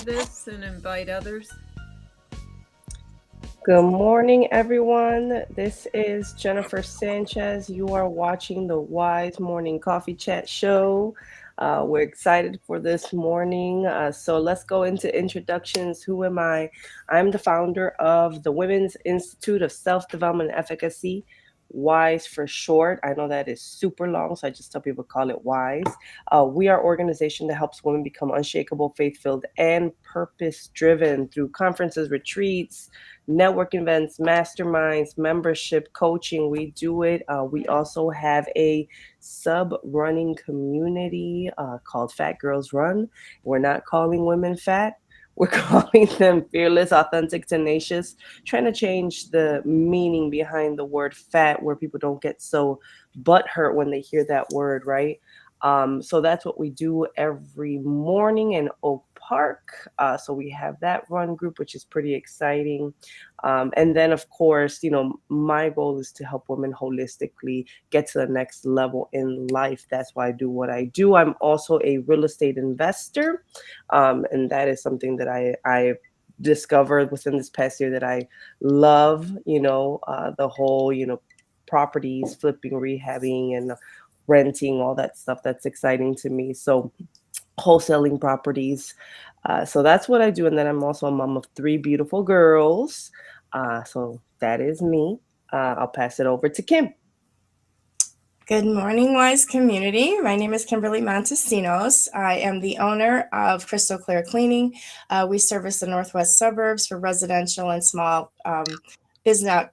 this and invite others? Good morning, everyone. This is Jennifer Sanchez. You are watching the Wise Morning Coffee Chat Show. We're excited for this morning. So let's go into introductions. Who am I? I'm the founder of the Women's Institute of Self Development and Efficacy. WISE for short. I know that is super long, so I just tell people call it WISE. We are an organization that helps women become unshakable, faith filled, and purpose driven through conferences, retreats, network events, masterminds, membership, coaching. We do it. We also have a sub running community called Fat Girls Run. We're not calling women fat. We're calling them fearless, authentic, tenacious, trying to change the meaning behind the word fat where people don't get so butthurt when they hear that word, right? So that's what we do every morning in Oak Park. So we have that run group, which is pretty exciting. And then, of course, my goal is to help women holistically get to the next level in life. That's why I do what I do. I'm also a real estate investor, and that is something that I discovered within this past year that I love. The whole properties flipping, rehabbing, and renting, all that stuff. That's exciting to me. So wholesaling properties. So that's what I do. And then I'm also a mom of three beautiful girls. So that is me. I'll pass it over to Kim. Good morning, Wise community. My name is Kimberly Montesinos. I am the owner of Crystal Clear Cleaning. We service the northwest suburbs for residential and business,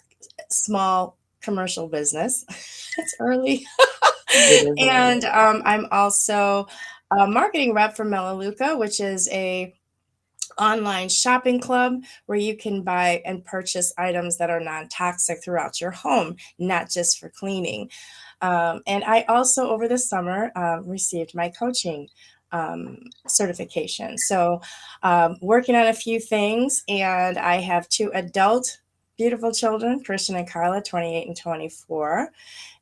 small commercial business. It's early. It is early. And I'm also a marketing rep for Melaleuca, which is a online shopping club where you can buy and purchase items that are non-toxic throughout your home, not just for cleaning. And I also, over the summer, received my coaching certification. So, working on a few things, and I have two adult, beautiful children, Christian and Carla, 28 and 24.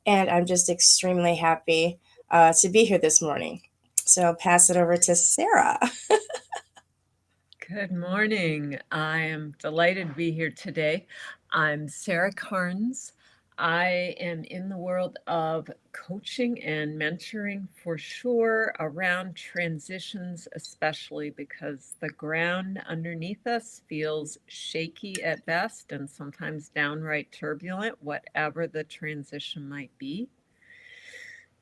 And I'm just extremely happy to be here this morning. So, I'll pass it over to Sarah. Good morning. I am delighted to be here today. I'm Sarah Karnes. I am in the world of coaching and mentoring for sure around transitions, especially because the ground underneath us feels shaky at best and sometimes downright turbulent, whatever the transition might be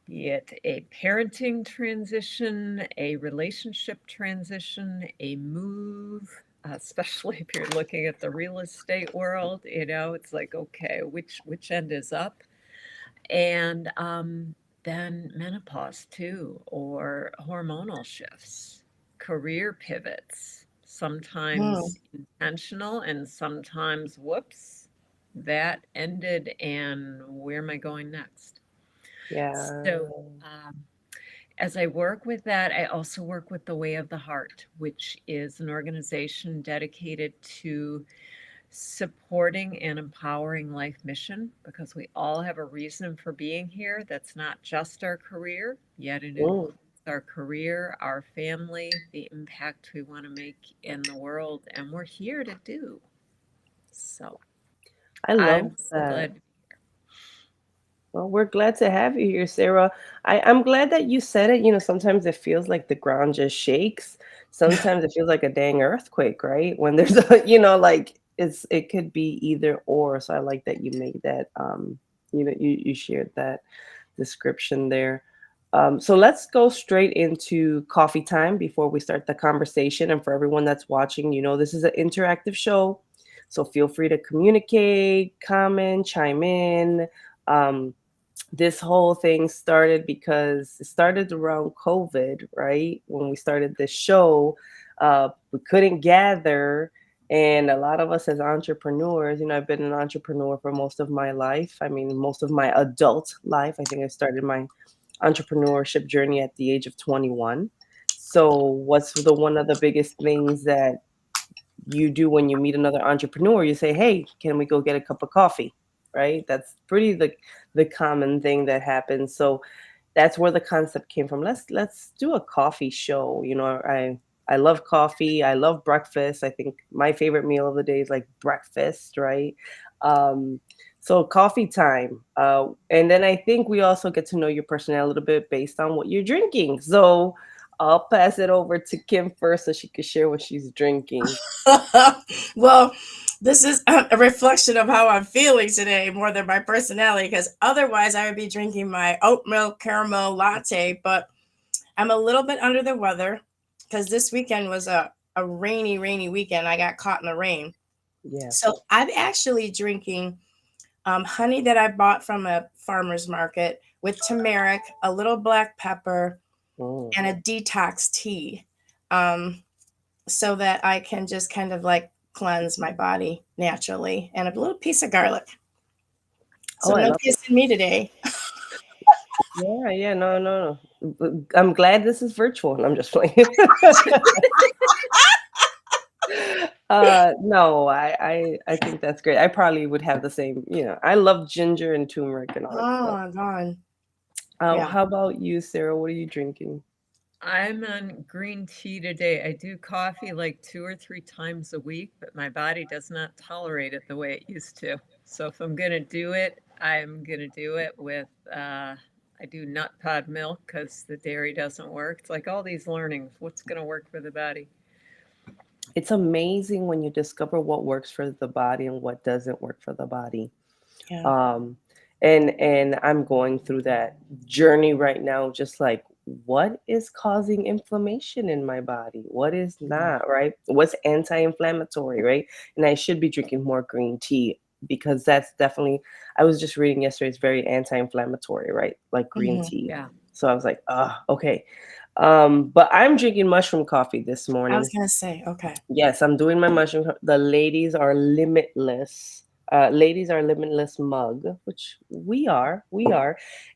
it a parenting transition, a relationship transition, a move, especially if you're looking at the real estate world, it's like, okay, which end is up? And then menopause too, or hormonal shifts, career pivots, Hmm. sometimes intentional and sometimes whoops, that ended and where am I going next? Yeah. So, as I work with that, I also work with the Way of the Heart, which is an organization dedicated to supporting and empowering life mission because we all have a reason for being here that's not just our career, yet it Mm, includes our career, our family, the impact we want to make in the world, and we're here to do. So I love I'm so that. glad to be Well, we're glad to have you here, Sarah. I'm glad that you said it. Sometimes it feels like the ground just shakes. Sometimes it feels like a dang earthquake, right? When there's like it could be either or. So I like that you made that you shared that description there. So let's go straight into coffee time before we start the conversation. And for everyone that's watching, this is an interactive show. So feel free to communicate, comment, chime in. Um, this whole thing started because it started around COVID, right? When we started this show, we couldn't gather. And a lot of us as entrepreneurs, I've been an entrepreneur for most of my life. I mean, most of my adult life. I think I started my entrepreneurship journey at the age of 21. So, what's the one of the biggest things that you do when you meet another entrepreneur? You say, "Hey, can we go get a cup of coffee?" Right? That's pretty the common thing that happens. So that's where the concept came from. Let's do a coffee show. I love coffee. I love breakfast. I think my favorite meal of the day is like breakfast, right? Um, so coffee time. And then I think we also get to know your personality a little bit based on what you're drinking. So I'll pass it over to Kim first so she could share what she's drinking. Well, this is a reflection of how I'm feeling today more than my personality, because otherwise I would be drinking my oat milk caramel latte. But I'm a little bit under the weather because this weekend was a rainy, rainy weekend. I got caught in the rain. Yeah. So I'm actually drinking honey that I bought from a farmer's market with turmeric, a little black pepper, Mm. and a detox tea. Um, so that I can just kind of like cleanse my body naturally, and a little piece of garlic. Oh, So I no love it. kissing me today. Yeah, yeah, no, no, no. I'm glad this is virtual, and I'm just playing. No, I think that's great. I probably would have the same, I love ginger and turmeric and all that Oh stuff. my god. Yeah. How about you, Sarah? What are you drinking? I'm on green tea today. I do coffee like 2 or 3 times a week, but my body does not tolerate it the way it used to. So if I'm gonna do it, I'm gonna do it with, I do nut pod milk because the dairy doesn't work. It's like all these learnings, what's gonna work for the body? It's amazing when you discover what works for the body and what doesn't work for the body. Yeah. Um, and I'm going through that journey right now, just like what is causing inflammation in my body? What is Mhm. not, right? What's anti-inflammatory, right? And I should be drinking more green tea because that's definitely, I was just reading yesterday, it's very anti-inflammatory, right? Like green Hmm. tea. Yeah. So I was like, okay. But I'm drinking mushroom coffee this I was morning. gonna say, okay. Yes, I'm doing my mushroom. The ladies are limitless. Ladies are limitless mug, which we are,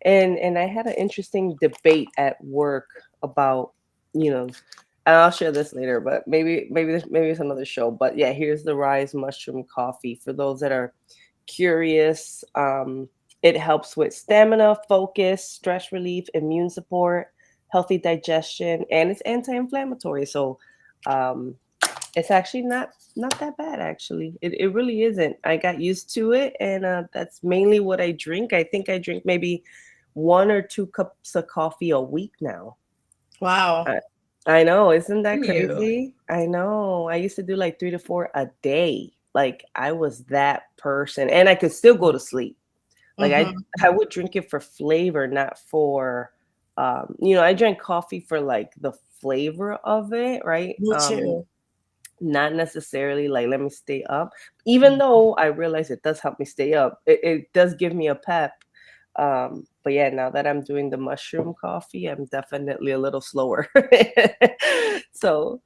and I had an interesting debate at work about, you know, and I'll share this later, but maybe it's another show. But yeah, here's the Rise Mushroom Coffee for those that are curious. It helps with stamina, focus, stress relief, immune support, healthy digestion, and it's anti-inflammatory. So. Um, it's actually not that bad actually. It really isn't. I got used to it and that's mainly what I drink. I think I drink maybe 1 or 2 cups of coffee a week now. Wow. I, I know, isn't that You. crazy? I know. I used to do like 3 to 4 a day. Like I was that person and I could still go to sleep. Like Hmm. I would drink it for flavor, not for I drank coffee for like the flavor of it, right? Me too. Not necessarily like let me stay up, even Mhm. though I realize it does help me stay up. It does give me a pep. But yeah, now that I'm doing the mushroom coffee, I'm definitely a little slower. So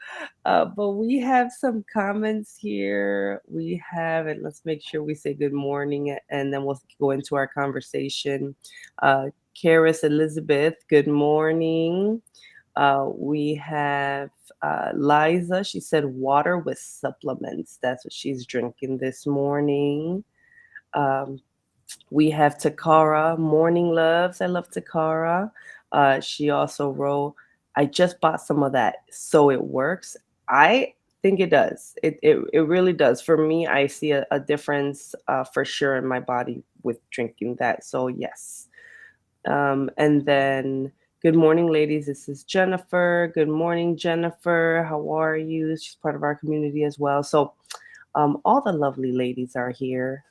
but we have some comments here. We have it. Let's make sure we say good morning and then we'll go into our conversation. uh Karis Elizabeth, good morning. We have Liza. She said water with supplements. That's what she's drinking this morning. Um, we have Takara, Morning Loves. I love Takara. She also wrote, I just bought some of that. So it works. I think it does. It really does. For me, I see a difference for sure in my body with drinking that. So, yes. And then, good morning, ladies. This is Jennifer. Good morning, Jennifer. How are you? She's part of our community as well. So, all the lovely ladies are here.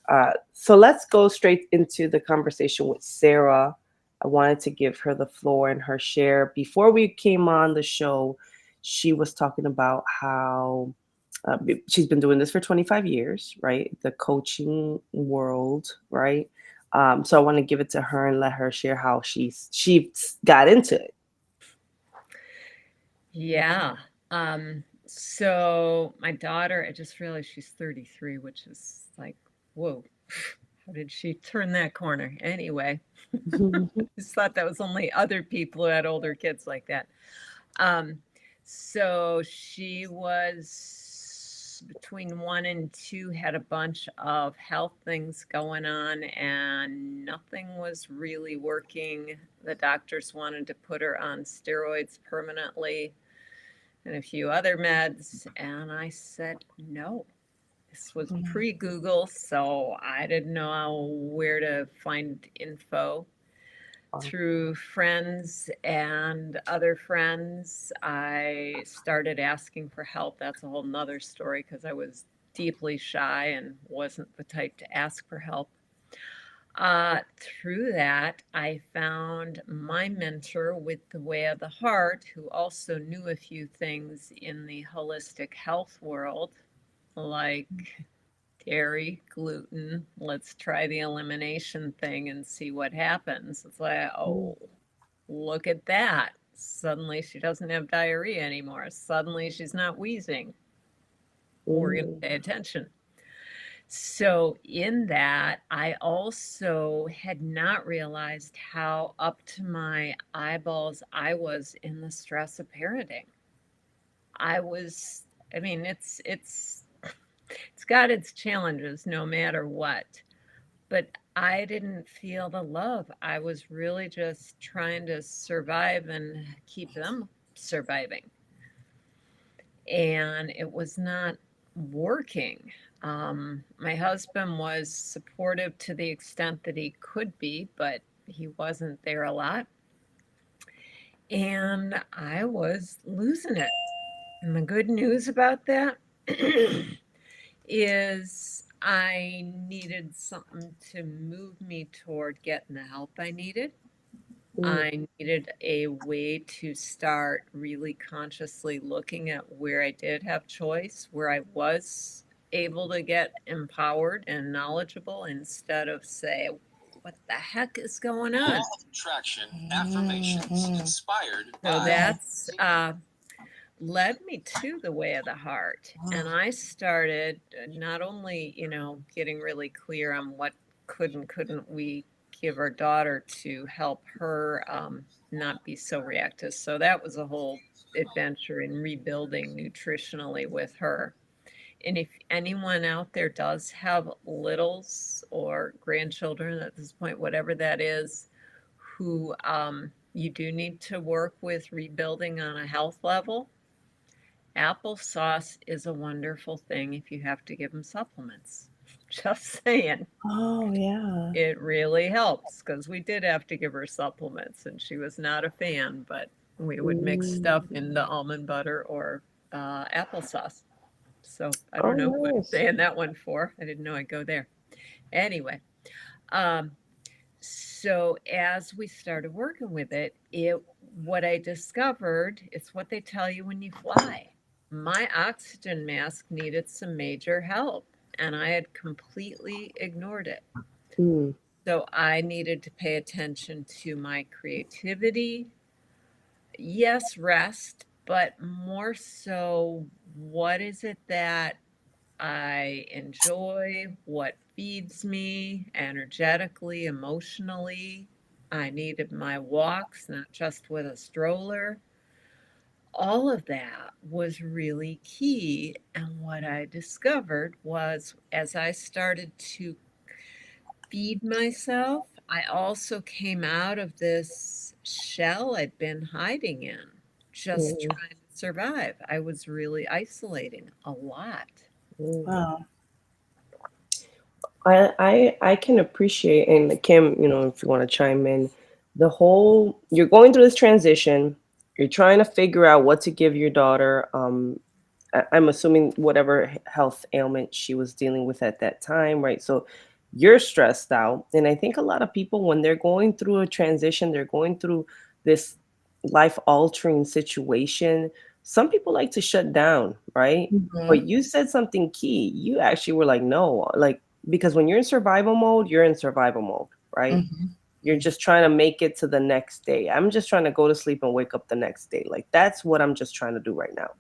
So, let's go straight into the conversation with Sarah. I wanted to give her the floor and her share. Before we came on the show, she was talking about how she's been doing this for 25 years, right? The coaching world, right? So I want to give it to her and let her share how she got into it. Yeah. So my daughter, I just realized she's 33, which is like, whoa, how did she turn that corner? Anyway, just thought that was only other people who had older kids like that. Um, so she was between 1 and 2, had a bunch of health things going on, and nothing was really working. The doctors wanted to put her on steroids permanently. and a few other meds. And I said, no. This was Mm. pre Google, so I didn't know where to find info. Wow. Through friends and other friends, I started asking for help. That's a whole nother story because I was deeply shy and wasn't the type to ask for help. Through that, I found my mentor with the Way of the Heart, who also knew a few things in the holistic health world, like dairy, gluten. Let's try the elimination thing and see what happens. It's like, Mm, oh, look at that. Suddenly she doesn't have diarrhea anymore. Suddenly she's not wheezing. We're going to mm, pay attention. So, in that, I also had not realized how up to my eyeballs I was in the stress of parenting. I was, I mean, it's got its challenges no matter what, but I didn't feel the love. I was really just trying to survive and keep them surviving. And it was not working. My husband was supportive to the extent that he could be, but he wasn't there a lot. And I was losing it. And the good news about that is I needed something to move me toward getting the help I needed. mm. I needed a way to start really consciously looking at where I did have choice, where I was able to get empowered and knowledgeable instead of say, what the heck is going on? Law of attraction, affirmations inspired So by. that's led me to the Way of the Heart. And I started not only, getting really clear on what could and couldn't we give our daughter to help her not be so reactive. So that was a whole adventure in rebuilding nutritionally with her. And if anyone out there does have littles or grandchildren at this point, whatever that is, who you do need to work with rebuilding on a health level, applesauce is a wonderful thing if you have to give them supplements. Just saying. Oh, yeah. It really helps because we did have to give her supplements and she was not a fan, but we would mix Mm. stuff in the almond butter or applesauce. So I Oh, don't know who I'm nice. saying that one for. I didn't know I'd go there. Anyway, um, so as we started working with it, what I discovered is what they tell you when you fly. My oxygen mask needed some major help, and I had completely ignored it. Mm, So I needed to pay attention to my creativity. Yes, rest, but more so, what is it that I enjoy, what feeds me energetically, emotionally. I needed my walks, not just with a stroller. All of that was really key. And what I discovered was as I started to feed myself, I also came out of this shell I'd been hiding in, just mm, trying to survive. I was really isolating a lot. mm. Wow. I can appreciate, and Kim, if you want to chime in, the whole you're going through this transition, you're trying to figure out what to give your daughter. I'm assuming whatever health ailment she was dealing with at that time, right? So you're stressed out. And I think a lot of people, when they're going through a transition, they're going through this life altering situation, some people like to shut down, right? Mhm. But you said something key. You actually were like, no, like, because when you're in survival mode, you're in survival mode, right? Mhm. You're just trying to make it to the next day. I'm just trying to go to sleep and wake up the next day. Like, that's what I'm just trying to do right now.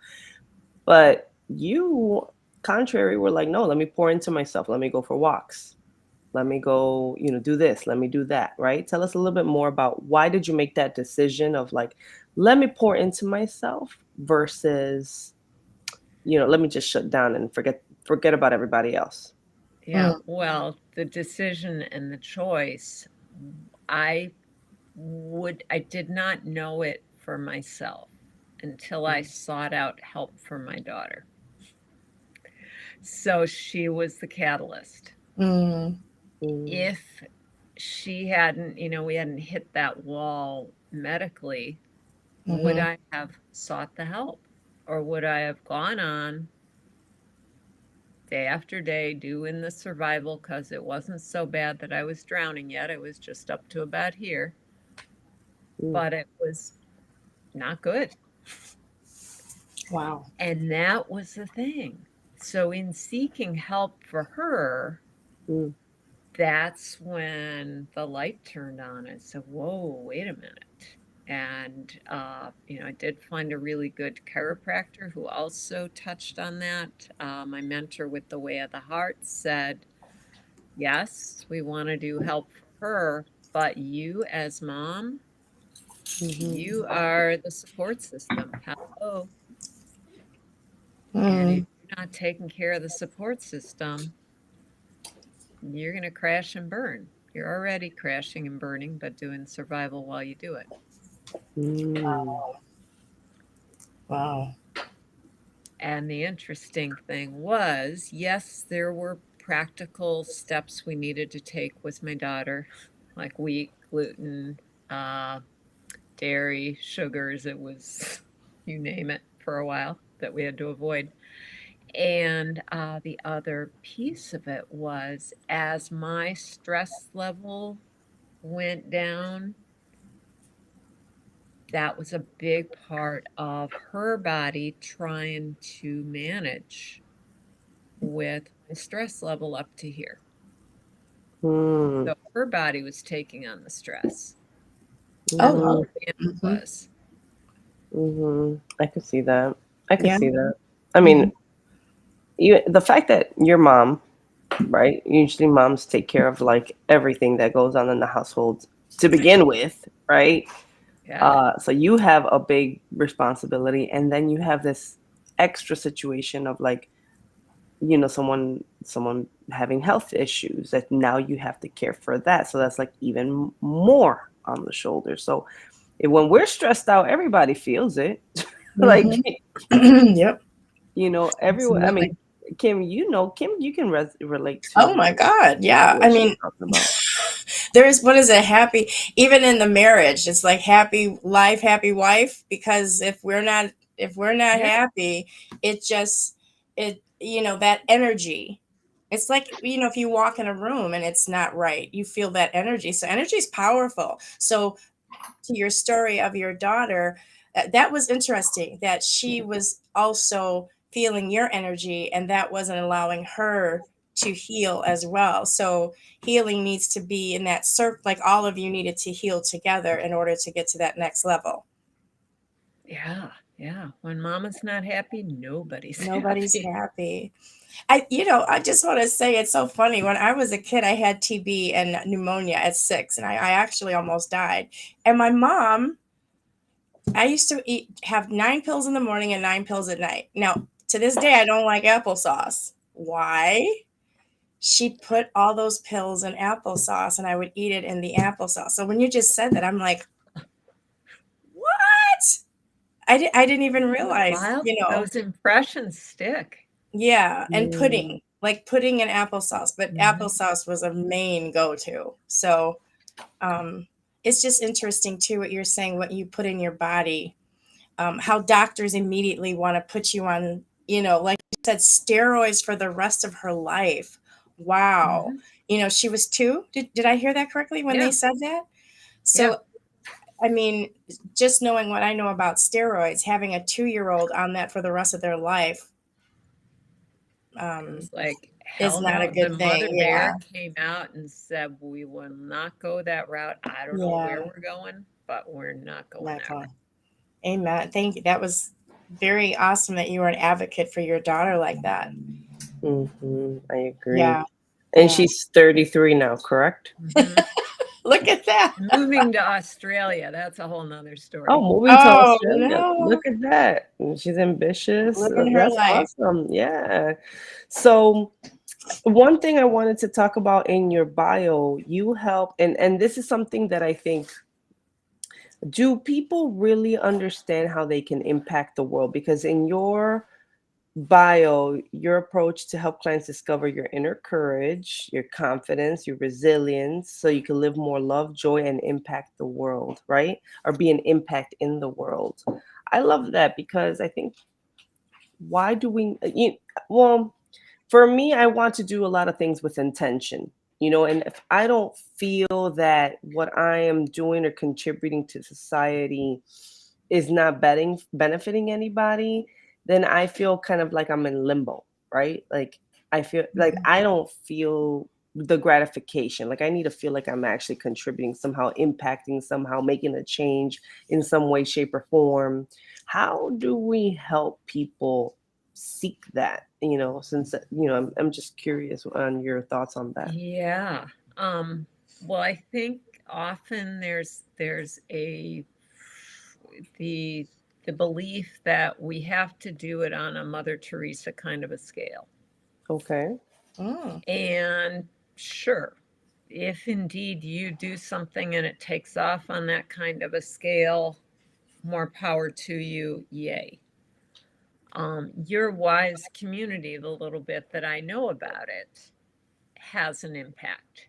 But you, contrary, were like, no, let me pour into myself. Let me go for walks. Let me go, do this. Let me do that. Right. Tell us a little bit more about why did you make that decision of like, let me pour into myself versus, let me just shut down and forget about everybody else. Yeah, Mm. well, the decision and the choice, I I did not know it for myself. until I sought out help from my daughter. So she was the catalyst. Mm. Mm. If she hadn't, we hadn't hit that wall medically, would Mm-hmm. I have sought the help? Or would I have gone on day after day doing the survival because it wasn't so bad that I was drowning yet? It was just up to about here, Mm. but it was not good. Wow. And that was the thing. So, in seeking help for her, Mm. that's when the light turned on. I said, whoa, wait a minute. And, I did find a really good chiropractor who also touched on that. My mentor with the Way of the Heart said, yes, we want to do help for her, but you as mom, Mhm. you are the support system. Hello. And if Mm. you're not taking care of the support system, you're going to crash and burn. You're already crashing and burning, but doing survival while you do it. Mm. Wow. And the interesting thing was, yes, there were practical steps we needed to take with my daughter, like wheat, gluten, uh, dairy, sugars. It was, you name it, for a while that we had to avoid. And the other piece of it was as my stress level went down, that was a big part of her body trying to manage with my stress level up to here. Mm. So her body was taking on the stress. Oh, That's wow. Mhm. what it Mm-hmm. was. Mhm. I could see that. I could Yeah. see that. I Mm-hmm. mean, the fact that your mom, right? Usually moms take care of like everything that goes on in the household to begin with, right? Yeah. So you have a big responsibility, and then you have this extra situation of like, someone having health issues that now you have to care for that. So that's like even more on the shoulders. So when we're stressed out, everybody feels it. Like, Mm-hmm. Yep. everyone. I Absolutely. mean, Kim, you can relate Oh to my God. Yeah. I what she's mean, talking about. there's what is it? Happy, even in the marriage, it's like happy life, happy wife. Because if we're not Yeah. happy, it just that energy. It's like if you walk in a room and it's not right, you feel that energy. So energy is powerful. So to your story of your daughter, that was interesting that she was also feeling your energy and that wasn't allowing her to heal as well. So healing needs to be in that circle, like all of you needed to heal together in order to get to that next level. Yeah. Yeah. When mama's not happy, nobody's Nobody's happy. happy. I just want to say it's so funny. When I was a kid, I had TB and pneumonia at 6, and I actually almost died. And my mom, I used to have 9 pills in the morning and 9 pills at night. Now, to this day, I don't like applesauce. Why? She put all those pills in applesauce and I would eat it in the applesauce. So when you just said that, I'm like, what? I didn't even Isn't that realize, wild? Those impressions stick. Yeah, and Mm. pudding, like pudding and applesauce, but Mhm. applesauce was a main go-to. So um, it's just interesting too what you're saying, what you put in your body, how doctors immediately want to put you on, like you said, steroids for the rest of her life. Wow. Mhm. She was 2. Did I hear that correctly when they Yeah. said that? Yeah. So, I mean, just knowing what I know about steroids, having a 2-year-old on that for the rest of their life It um, was like, is hell not a no. The good mother thing. Yeah. bear came out and said, we will not go that route. I don't know where Yeah. we're going, but we're not going Not that route. going. Amen. Thank you. That was very awesome that you were an advocate for your daughter like that. Mhm. I agree. Yeah. And Yeah. she's 33 now, correct? Mhm. Look at that. Moving to Australia, that's a whole nother Oh, story. moving to Oh, Australia. no. Look at that. She's ambitious. Living her That's life. awesome. Yeah. So, one thing I wanted to talk about in your bio, you help, and this is something that I think Do people really understand how they can impact the world? Because in your bio, your approach to help clients discover your inner courage, your confidence, your resilience, so you can live more love, joy, and impact the world, right? Or be an impact in the world. I love that because I think, why do we, well, for me, I want to do a lot of things with intention, and if I don't feel that what I am doing or contributing to society is not benefiting anybody, then I feel kind of like I'm in limbo, right? Like I feel like Mhm. I don't feel the gratification. Like I need to feel like I'm actually contributing somehow, impacting somehow, making a change in some way, shape, or form. How do we help people seek that? Since I'm just curious on your thoughts on that. Yeah. Um, well, I think often there's the the belief that we have to do it on a Mother Teresa kind of a scale. Okay. Mm. And sure, if indeed you do something and it takes off on that kind of a scale, more power to you, yay. Your wise community, the little bit that I know about it, has an impact.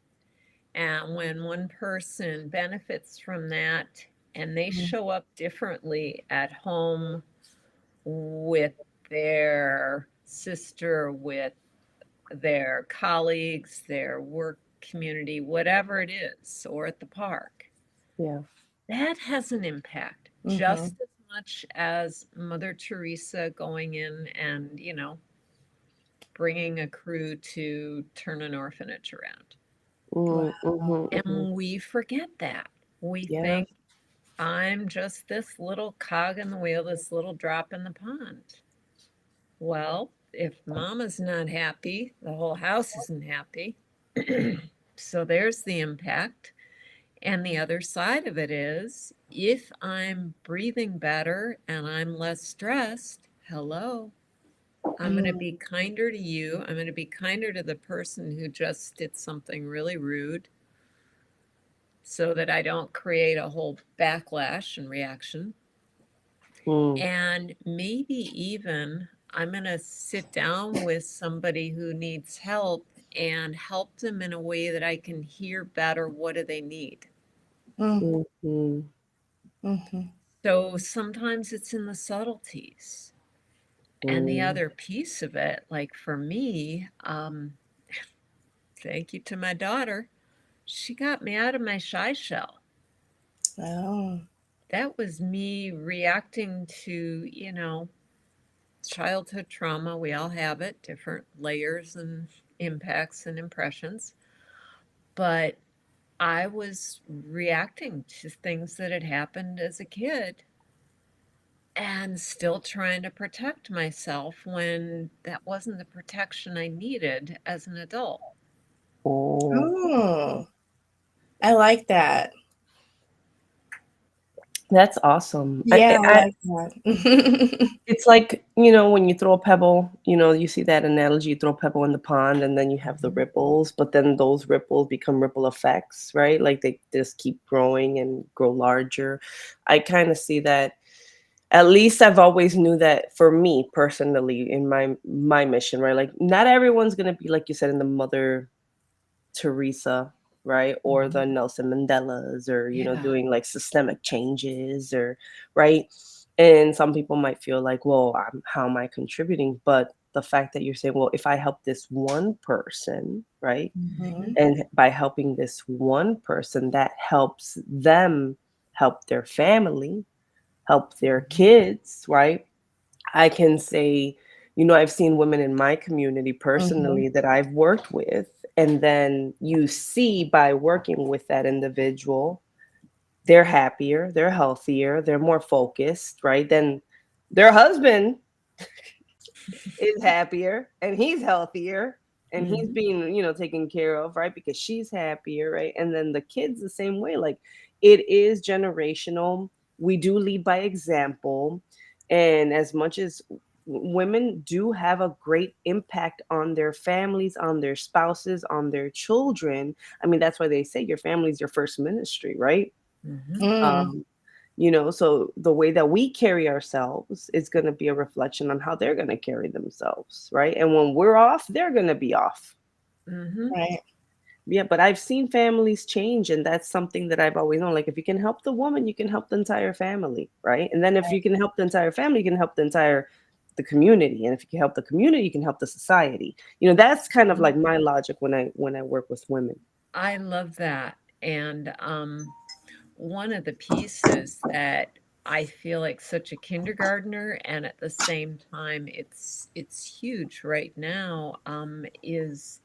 And when one person benefits from that and they Mhm. show up differently at home with their sister, with their colleagues, their work community, whatever it is, or at the park, Yeah. that has an impact Mhm. just as much as Mother Teresa going in and, bringing a crew to turn an orphanage around. Mm, Wow. mhm, mhm. And we forget that. We Yeah. think I'm just this little cog in the wheel, this little drop in the pond. Well, if mama's not happy, the whole house isn't happy. So there's the impact. And the other side of it is if I'm breathing better and I'm less stressed, hello, I'm going to Mm. be kinder to you. I'm going to be kinder to the person who just did something really rude so that I don't create a whole backlash and reaction. Mm. And maybe even I'm going to sit down with somebody who needs help and help them in a way that I can hear better what do they need. Mm. Mhm. Mhm. So sometimes it's in the subtleties. And the Mm. other piece of it, like for me, thank you to my daughter, she got me out of my shy shell. Oh. That was me reacting to, childhood trauma. We all have it, different layers and impacts and impressions. But I was reacting to things that had happened as a kid and still trying to protect myself when that wasn't the protection I needed as an adult. Oh, Oh. I like that. that's awesome. Yeah, I like that. It's like, when you throw a pebble, you see that analogy, you throw a pebble in the pond and then you have the Mhm. ripples, but then those ripples become ripple effects, right? Like they just keep growing and grow larger. I kind of see that. At least I've always knew that for me personally in my mission, right? Like not everyone's gonna be like you said in the Mother Teresa, right? Or Mhm. the Nelson Mandelas, or Yeah. doing like systemic changes, or right. And some people might feel like, well, how am I contributing? But the fact that you're saying, well, if I help this one person, right, Mhm. Mhm. and by helping this one person, that helps them help their family, help their Mhm. kids, right? I can say, I've seen women in my community Mhm. personally that I've worked with. And then you see by working with that individual, they're happier, they're healthier, they're more focused, right? Then their husband is happier and he's healthier and he's Mhm. being, taken care of, right? Because she's happier, right? And then the kids the same way. Like it is generational. We do lead by example. And as much as women do have a great impact on their families, on their spouses, on their children, I mean, that's why they say your family is your first ministry, right? Mhm. Mm. Um, So the way that we carry ourselves is going to be a reflection on how they're going to carry themselves, right? And when we're off, they're going to be off. Mhm. Right. Yeah, but I've seen families change, and that's something that I've always known. Like, if you can help the woman, you can help the entire family, right? And then if you can help the entire family, you can help the community. And if you can help the community, you can help the society. That's kind of Mhm. like my logic when I work with women. I love that, and, one of the pieces that I feel like such a kindergartner, and at the same time it's huge right now, is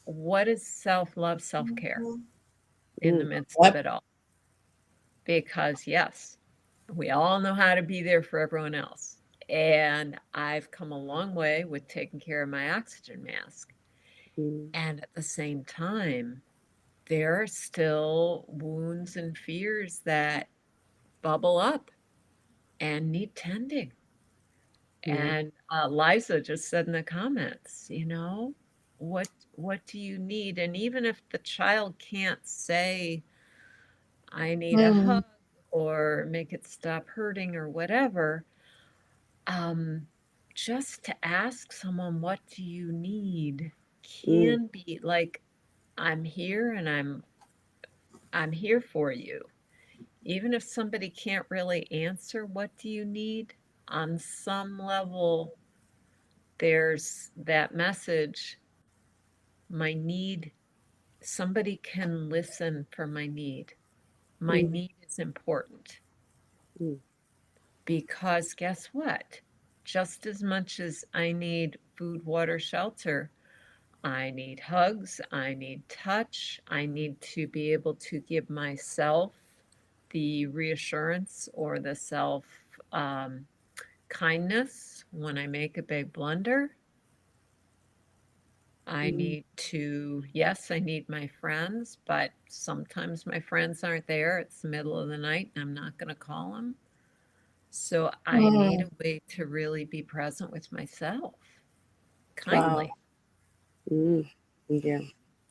what is self-love, self-care in the Mm, midst of Yep. it all? Because yes, we all know how to be there for everyone else. And I've come a long way with taking care of my oxygen mask. mm, And at the same time, there are still wounds and fears that bubble up and need tending. yeah, And Liza just said in the comments, what do you need? And even if the child can't say, I need a Mm, hug or make it stop hurting or whatever, um, just to ask someone, what do you need, mm, can be like, I'm here and I'm here for you. Even if somebody can't really answer what do you need, on some level there's that message, my need, somebody can listen for my need. My mm, need is important mm, because guess what? Just as much as I need food, water, shelter, I need hugs, I need touch, I need to be able to give myself the reassurance or the self um, kindness when I make a big blunder. I mm, need to, yes, I need my friends, but sometimes my friends aren't there. It's the middle of the night and I'm not going to call them. So I need mm, a way to really be present with myself wow. kindly. mm. Yeah,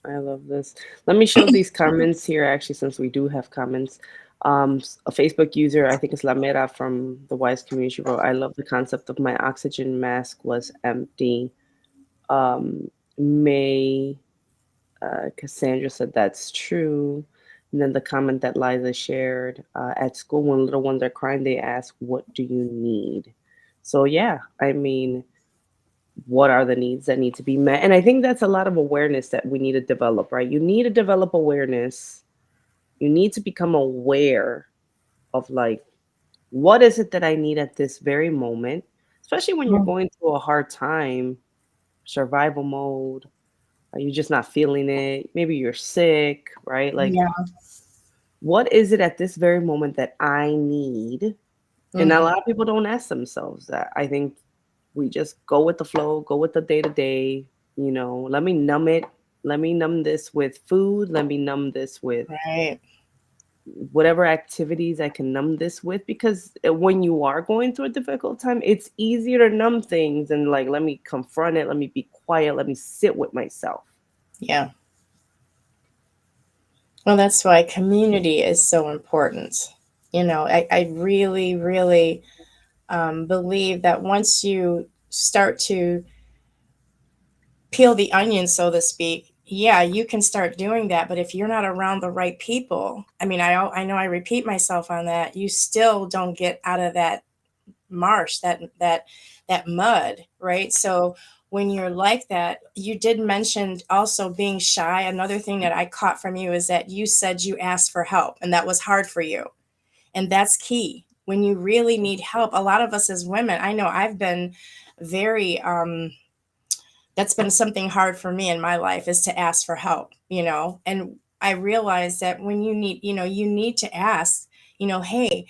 I love this. Let me show these comments here, actually, since we do have comments. A Facebook user, I think it's Lamera from the Wise Community, wrote, I love the concept of my oxygen mask was empty. May Cassandra said that's true. And then the comment that Liza shared, at school, when little ones are crying, they ask, what do you need? So, yeah, I mean, what are the needs that need to be met? And I think that's a lot of awareness that we need to develop, right? You need to develop awareness. You need to become aware of, like, what is it that I need at this very moment, especially when you're Mm, going through a hard time, survival mode, you're just not feeling it. Maybe you're sick, right? Like, yeah. what is it at this very moment that I need? And a Hmm. lot of people don't ask themselves that. I think we just go with the flow, go with the day to day. Let me numb it. Let me numb this with food. Let me numb this with Right. whatever activities I can numb this with. Because when you are going through a difficult time, it's easier to numb things and, like, let me confront it. Let me be quiet. Let me sit with myself. Yeah. Well, that's why community is so important. I really, really believe that once you start to peel the onion, so to speak, yeah, you can start doing that. But if you're not around the right people, I mean, I know I repeat myself on that, you still don't get out of that marsh, that mud, right? So when you're like that, you did mention also being shy. Another thing that I caught from you is that you said you asked for help and that was hard for you. And that's key. When you really need help, a lot of us as women, I know I've been very that's been something hard for me in my life, is to ask for help, and I realized that when you need to ask, hey,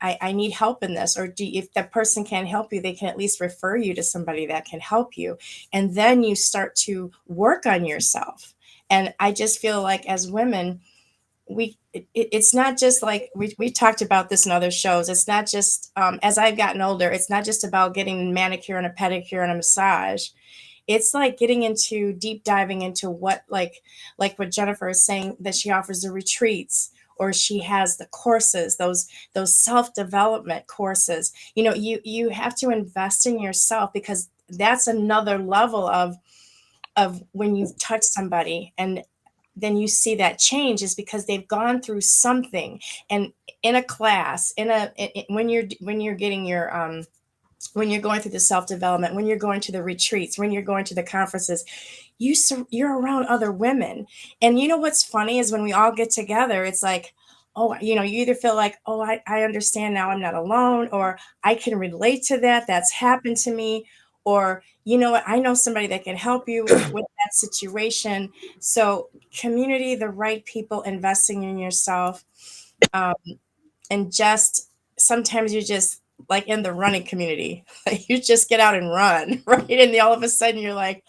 I need help in this, or if that person can't help you, they can at least refer you to somebody that can help you, and then you start to work on yourself. And I just feel like as women, it's not just like we talked about this in other shows. It's not just as I've gotten older, it's not just about getting manicure and a pedicure and a massage. It's like getting into deep diving into what, like what Jennifer is saying, that she offers the retreats, or she has the courses, those self-development courses. You have to invest in yourself, because that's another level of when you've touched somebody, and then you see that change is because they've gone through something. And in a class, when you're getting your when you're going through the self development, when you're going to the retreats, when you're going to the conferences, you're around other women. And you know what's funny is when we all get together, it's like, oh, you either feel like, oh, I understand now, I'm not alone, or I can relate to that, that's happened to me, or you know what, I know somebody that can help you with that situation. So community, the right people, investing in yourself, um, and just sometimes you just, like in the running community, like you just get out and run, right? And then all of a sudden you're like,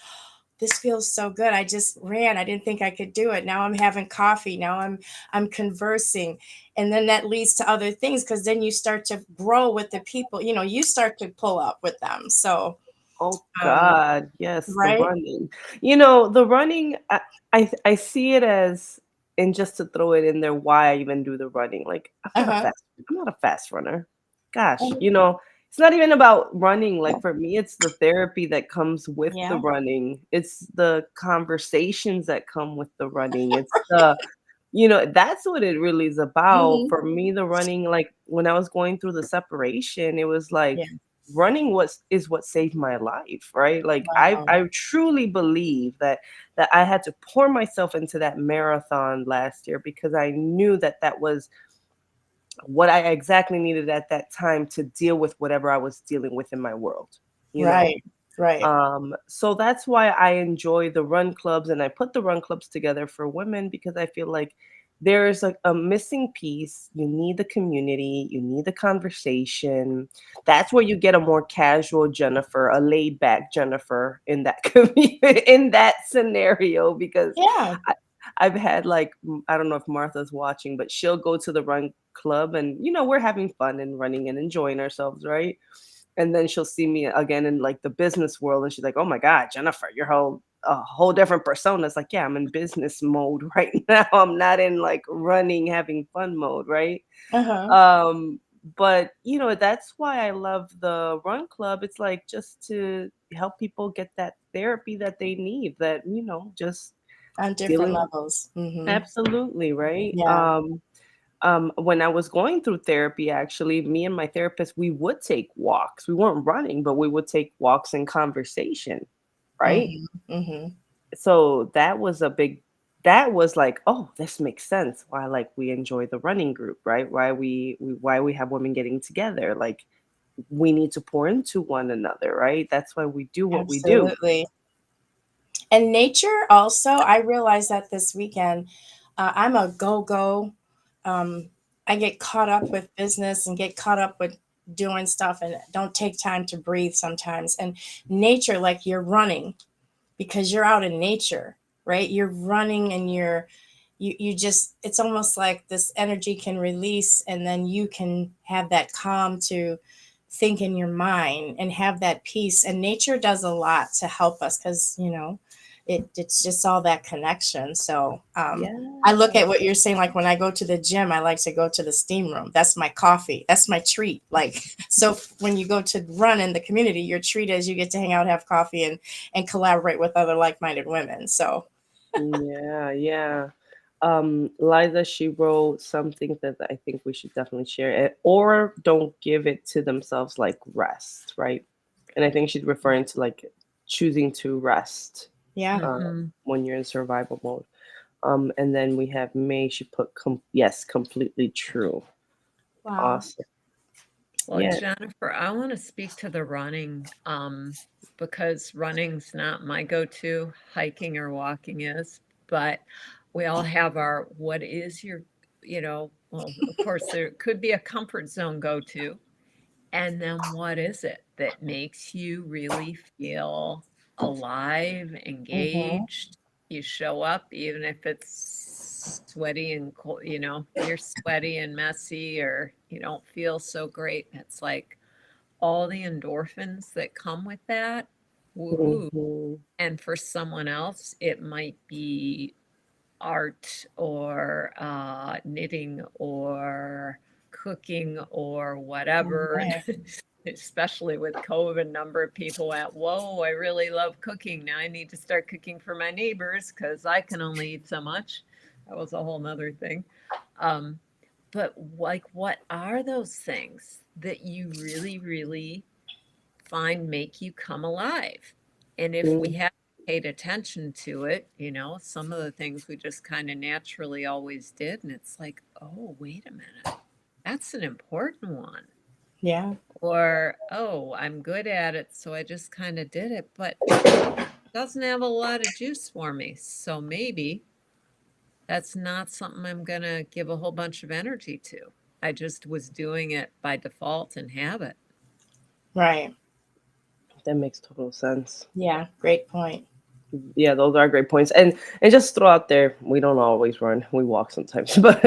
this feels so good. I just ran. I didn't think I could do it. Now I'm having coffee. Now I'm conversing. And then that leads to other things, because then you start to grow with the people, you start to pull up with them. So Oh um God, yes, the right. running. The running, I see it as, and just to throw it in there, why I even do the running. Like, Uh-huh. I'm not a fast runner. Gosh, Uh-huh. it's not even about running. Like for me, it's the therapy that comes with the Yeah. running. It's the conversations that come with the running. It's the that's what it really is about. Hmm. For me, the running, like when I was going through the separation, it was like Yeah. running is what saved my life, right? Like I Wow. I truly believe that I had to pour myself into that marathon last year, because I knew that that was what I exactly needed at that time to deal with whatever I was dealing with in my world, you know? Right. Right. So that's why I enjoy the run clubs, and I put the run clubs together for women, because I feel like there's like a missing piece. You need the community, you need the conversation. That's where you get a more casual Jennifer, a laid back Jennifer in that in that scenario, because Yeah. I, I've had like I don't know if Martha's watching, but she'll go to the run club, and we're having fun and running and enjoying ourselves, right? And then she'll see me again in like the business world, and she's like, "Oh my God, Jennifer, you're a whole different persona." It's like, yeah, I'm in business mode right now. I'm not in like running, having fun mode, right? Uh-huh. But that's why I love the run club. It's like just to help people get that therapy that they need, that just On different dealing. levels. Hmm. Absolutely, right? Yeah. When I was going through therapy, actually, me and my therapist, we would take walks. We weren't running, but we would take walks and conversation, right? Hmm. Hmm. So that was like, oh, this makes sense. Why, like, we enjoy the running group, right? Why we have women getting together. Like, we need to pour into one another, right? That's why we do what we do. Absolutely. And nature also, I realized that this weekend, I'm a go-go. Um, I get caught up with business and get caught up with doing stuff and don't take time to breathe sometimes. And nature, like you're running because you're out in nature, right? You're running and you just, it's almost like this energy can release, and then you can have that calm to think in your mind and have that peace. And nature does a lot to help us, because it's just all that connection. So I look Yeah. at what you're saying, like when I go to the gym, I like to go to the steam room. That's my coffee, that's my treat. Like, so when you go to run in the community, your treat is you get to hang out, have coffee, and collaborate with other like-minded women. So Yeah, yeah. Liza, she wrote something that I think we should definitely share it, or don't give it to themselves, like rest, right? And I think she's referring to like choosing to rest yeah. Mhm. when you're in survival mode. And then we have May. She put, yes, completely true. Wow. Awesome. Well, Yeah. Jennifer, I want to speak to the running, because running's not my go-to. Hiking or walking is, but we all have our what is your, well, of course, there could be a comfort zone go-to, and then what is it that makes you really feel alive, Hmm. engaged? You show up, even if it's sweaty and cold, you're sweaty and messy, or you don't feel so great. It's like all the endorphins that come with that. Woohoo. Mhm. And for someone else, it might be art or knitting or cooking or whatever. And Right. especially with COVID, a number of people went, whoa, I really love cooking. Now I need to start cooking for my neighbors because I can only eat so much. That was a whole nother thing. Um, but like, what are those things that you really, really find make you come alive? And if we Mm, have paid attention to it, some of the things we just kind of naturally always did. And it's like, oh, wait a minute, that's an important one. Yeah. Or, oh, I'm good at it, so I just kind of did it, but doesn't have a lot of juice for me. So maybe that's not something I'm going to give a whole bunch of energy to. I just was doing it by default and habit. Right. that makes total sense. Yeah. Great point. Yeah, those are great points. And just throw out there, we don't always run. We walk sometimes. But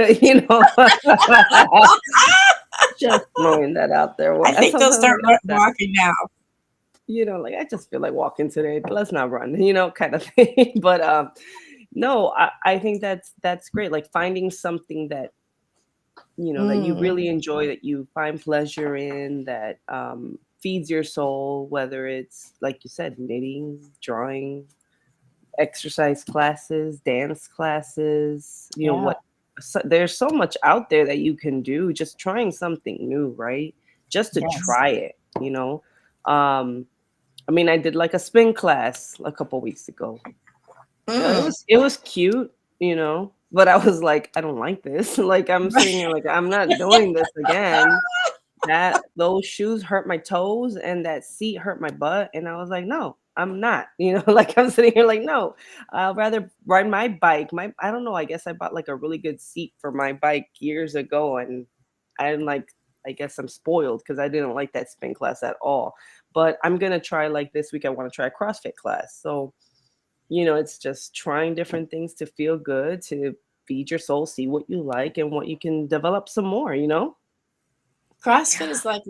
just throwing that out there. I think they'll Sometimes start like I said, walking now. like I just feel like walking today. Let's not run, kind of thing. But no, I think that's great. Like finding something that that you Mm, really enjoy, that you find pleasure in, that feeds your soul, whether it's like you said, knitting, drawing, exercise classes, dance classes, yeah. there's so much out there that you can do, just trying something new, right? Just to Yes. try it, you know. Um I mean, I did like a spin class a couple weeks ago. It Mm. was cute, but I was like, I don't like this. Like I'm sitting here like I'm not doing this again. That those shoes hurt my toes and that seat hurt my butt, and I was like, no, I'm not. Like I'm sitting here like, no, I'll rather ride my bike. I don't know, I guess I bought like a really good seat for my bike years ago, and I'm like, I guess I'm spoiled because I didn't like that spin class at all. But I'm gonna try, like, this week I want to try a CrossFit class. So it's just trying different things to feel good, to feed your soul, see what you like and what you can develop some more. CrossFit Yeah. is like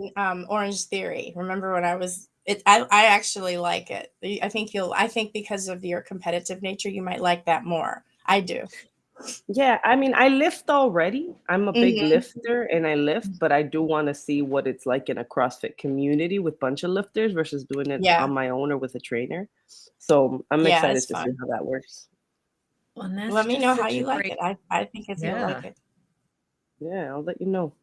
Orange Theory. Remember when I was it? I actually like it. I think because of your competitive nature, you might like that more. I do. Yeah, I mean, I lift already. I'm a big Hmm. lifter and I lift, but I do want to see what it's like in a CrossFit community with bunch of lifters versus doing it Yeah. on my own or with a trainer. So I'm Yeah. excited It's to see fun. how that works. Well, and that's Let me just know how such a you like great, it. I think if you'll yeah. like it. Yeah, I'll let you know.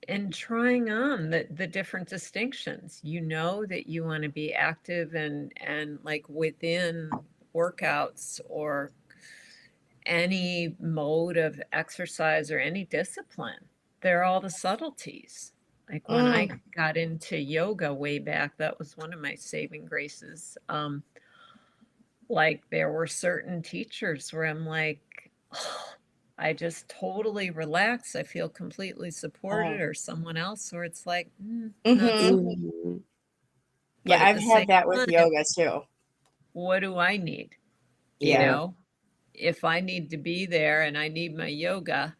And trying on the different distinctions. You know that you want to be active and like within workouts or any mode of exercise or any discipline. There are all the subtleties. Like when I Mm, got into yoga way back, that was one of my saving graces. Like there were certain teachers where I'm like, oh, I just totally relax. I feel completely supported, oh. or someone else, or it's like, not so. Hmm. Mhm. But Yeah, at I've the same had that with time, yoga too. what do I need? You Yeah. Yeah. know, if I need to be there and I need my yoga,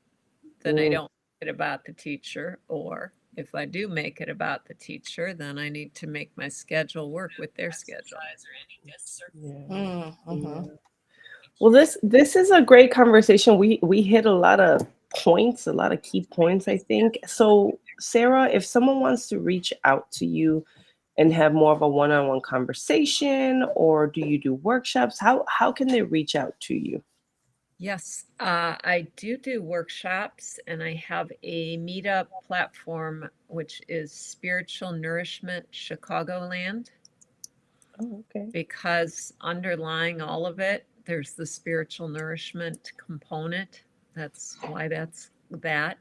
then I Mm, don't make it about the teacher. Or if I do make it about the teacher, then I need to make my schedule work with their schedule. yeah. Mm, hmm. Yeah. Well, this is a great conversation. We hit a lot of points, a lot of key points, I think. So, Sarah, if someone wants to reach out to you and have more of a one-on-one conversation, or do you do workshops? How can they reach out to you? Yes, I do workshops, and I have a meetup platform, which is Spiritual Nourishment Chicagoland, Oh, okay. because underlying all of it, there's the spiritual nourishment component. That's why that's that.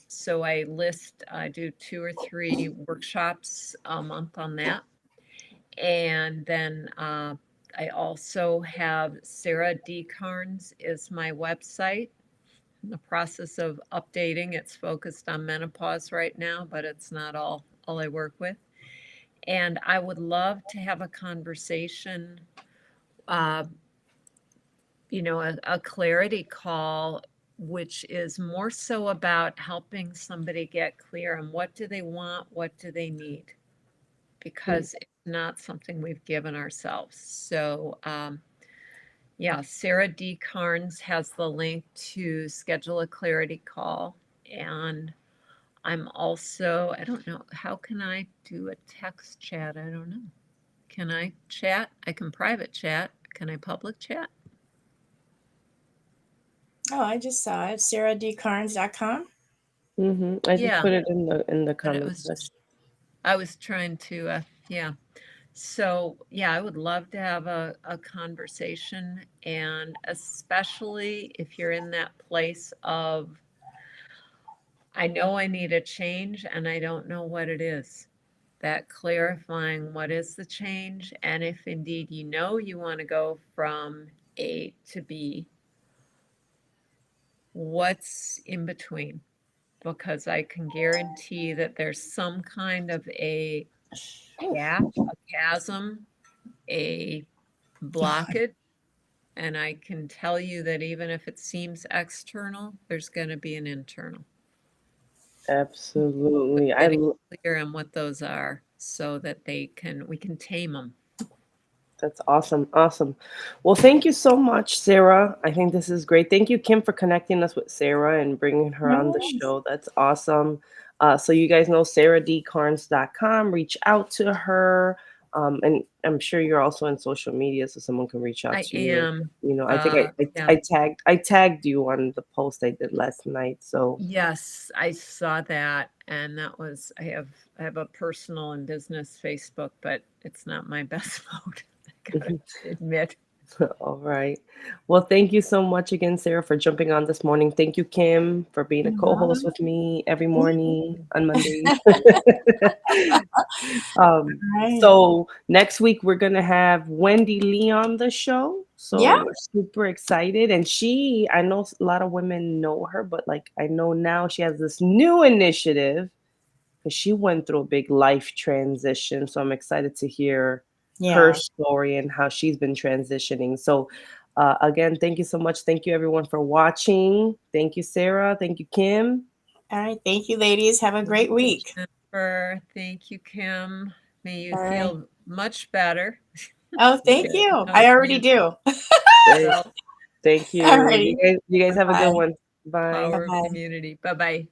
So I do 2 or 3 workshops a month on that. And then I also have Sarah D. Karnes is my website. In the process of updating. It's focused on menopause right now, but it's not all I work with. And I would love to have a conversation, uh, a clarity call, which is more so about helping somebody get clear on what do they want, what do they need, Mm, because it's not something we've given ourselves. So, Yeah, Sarah D. Karnes has the link to schedule a clarity call. And I'm also, I don't know, how can I do a text chat? I don't know. Can I chat? I can private chat. Can I public chat? Oh, I just saw it. SarahDCarnes.com. I just Yeah, put it in the but it comments. was just, I was trying to, yeah. So, yeah, I would love to have a conversation, and especially if you're in that place of, I know I need a change and I don't know what it is. That clarifying what is the change, and if indeed you know you want to go from A to B, what's in between? Because I can guarantee that there's some kind of a gap, a chasm, a blockage. And I can tell you that even if it seems external, there's going to be an internal. But Absolutely. getting clear on what those are so that we can tame them. That's awesome. Awesome. Well, thank you so much, Sarah. I think this is great. Thank you, Kim, for connecting us with Sarah and bringing her on the Yes. show. That's awesome. So you guys know SarahDCarnes.com. Reach out to her. And I'm sure you're also on social media, so someone can reach out I to you. am, You know, I think yeah. I tagged you on the post I did last night. So Yes, I saw that, and that was I have a personal and business Facebook, but it's not my best mode, I gotta admit. all right. Well, thank you so much again, Sarah, for jumping on this morning. Thank you, Kim, for being a co-host with me every morning on Mondays. Right. So next week we're gonna have Wendy Lee on the show. So Yeah. we're super excited. And I know a lot of women know her, but like I know now she has this new initiative because she went through a big life transition. So I'm excited to hear her Yeah. story and how she's been transitioning. So, again, thank you so much. Thank you, everyone, for watching. Thank you, Sarah. Thank you, Kim. All right. Thank you, ladies. Have a great week. Jennifer, thank you, Kim. May you All right. feel much better. Oh, thank Get you. out I of already your do. Thank self, thank All you. righty. You guys have a good Bye-bye. one. Bye. power of Bye-bye. community. Bye bye.